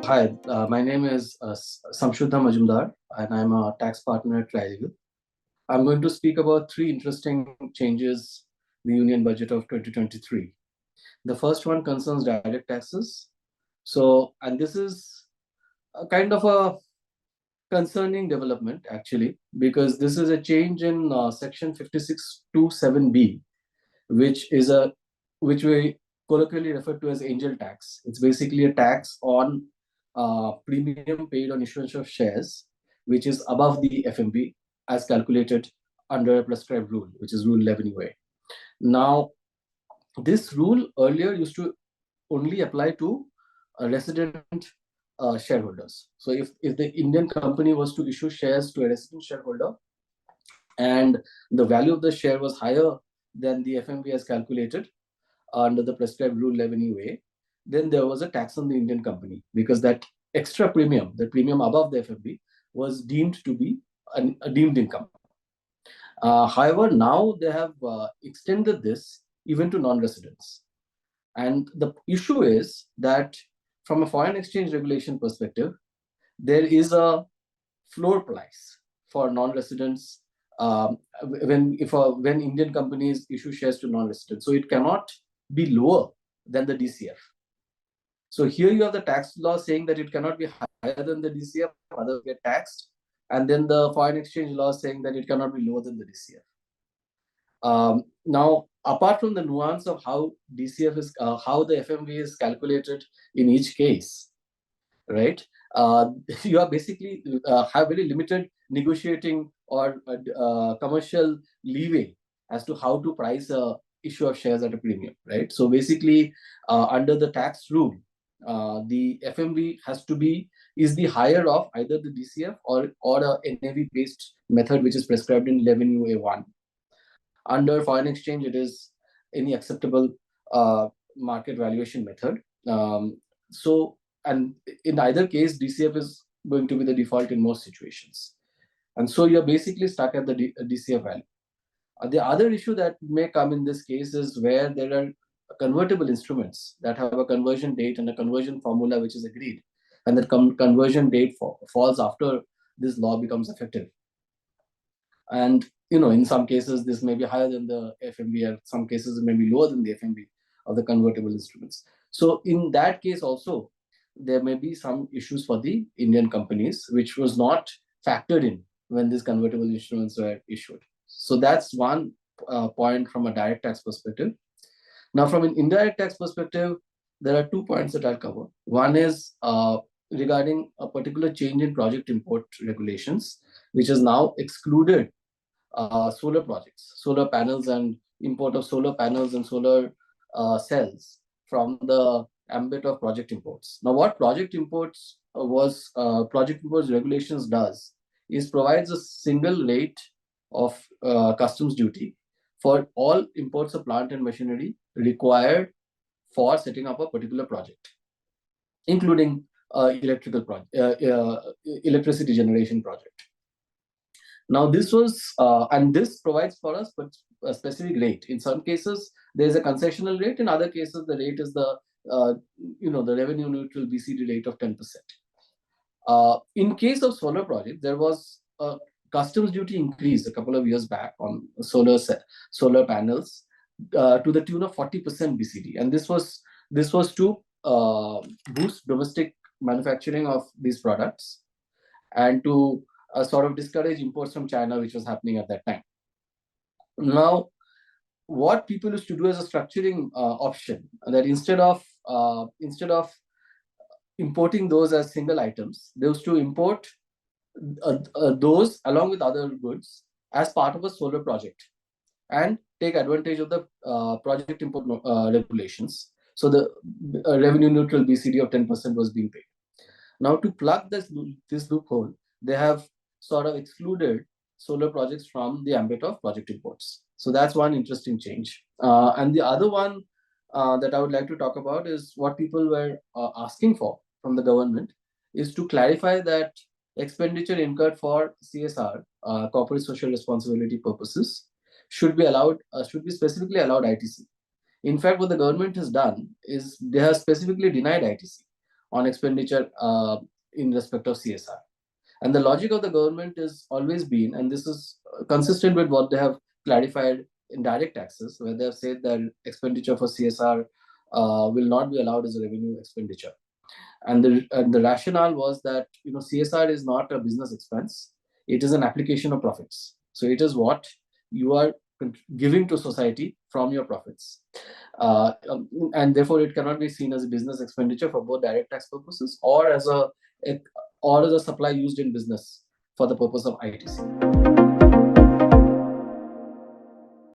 Hi, my name is Samsuddha Majumder, and I'm a tax partner at Trilegal. I'm going to speak about three interesting changes in the Union Budget of 2023. The first one concerns direct taxes. And this is a kind of a concerning development, actually, because this is a change in Section 5627B, which we colloquially refer to as angel tax. It's basically a tax on premium paid on issuance of shares, which is above the FMB as calculated under a prescribed rule, which is Rule 11A. Now, this rule earlier used to only apply to resident shareholders. So if the Indian company was to issue shares to a resident shareholder and the value of the share was higher than the FMB as calculated under the prescribed Rule 11A, then there was a tax on the Indian company because that extra premium, the premium above the FMB, was deemed to be a deemed income. However, now they have extended this even to non-residents. And the issue is that from a foreign exchange regulation perspective, there is a floor price for non-residents when Indian companies issue shares to non-residents. So it cannot be lower than the DCF. So here you have the tax law saying that it cannot be higher than the DCF, others get taxed. And then the foreign exchange law saying that it cannot be lower than the DCF. Now, apart from the nuance of how DCF is, how the FMV is calculated in each case, right? You are basically have very limited negotiating or commercial leeway as to how to price a issue of shares at a premium, right? So basically, under the tax rule, the FMV is the higher of either the DCF or a NAV-based method, which is prescribed in 11UA1. Under foreign exchange, it is any acceptable market valuation method. And in either case, DCF is going to be the default in most situations. And so you're basically stuck at the DCF value. The other issue that may come in this case is where there are convertible instruments that have a conversion date and a conversion formula which is agreed. And that conversion date falls after this law becomes effective. And in some cases, this may be higher than the FMB, or some cases it may be lower than the FMB of the convertible instruments. So in that case also, there may be some issues for the Indian companies, which was not factored in when these convertible instruments were issued. So that's one point from a direct tax perspective. Now, from an indirect tax perspective, there are 2 points that I'll cover. One is regarding a particular change in project import regulations, which has now excluded solar projects, solar panels and import of solar panels and solar cells from the ambit of project imports. Now, what project imports regulations does is provides a single rate of customs duty for all imports of plant and machinery required for setting up a particular project, including electricity generation project. Now, this provides for us a specific rate. In some cases, there is a concessional rate. In other cases, the rate is the revenue neutral BCD rate of 10%. In case of solar project, there was a customs duty increase a couple of years back on solar panels to the tune of 40% BCD, and this was to boost domestic manufacturing of these products and to sort of discourage imports from China, which was happening at that time. Now, what people used to do as a structuring option, that instead of importing those as single items, they used to import those along with other goods as part of a solar project and take advantage of the project import regulations. So the revenue neutral BCD of 10% was being paid. Now, to plug this loophole, they have sort of excluded solar projects from the ambit of project imports. So that's one interesting change. And the other one that I would like to talk about is what people were asking for from the government is to clarify that expenditure incurred for CSR, corporate social responsibility purposes, should be specifically allowed ITC. In fact, what the government has done is they have specifically denied ITC on expenditure in respect of CSR. And the logic of the government has always been, and this is consistent with what they have clarified in direct taxes, where they have said that expenditure for CSR will not be allowed as a revenue expenditure. And the rationale was that CSR is not a business expense; it is an application of profits. So it is what you are giving to society from your profits, and therefore it cannot be seen as a business expenditure for both direct tax purposes or as a supply used in business for the purpose of ITC.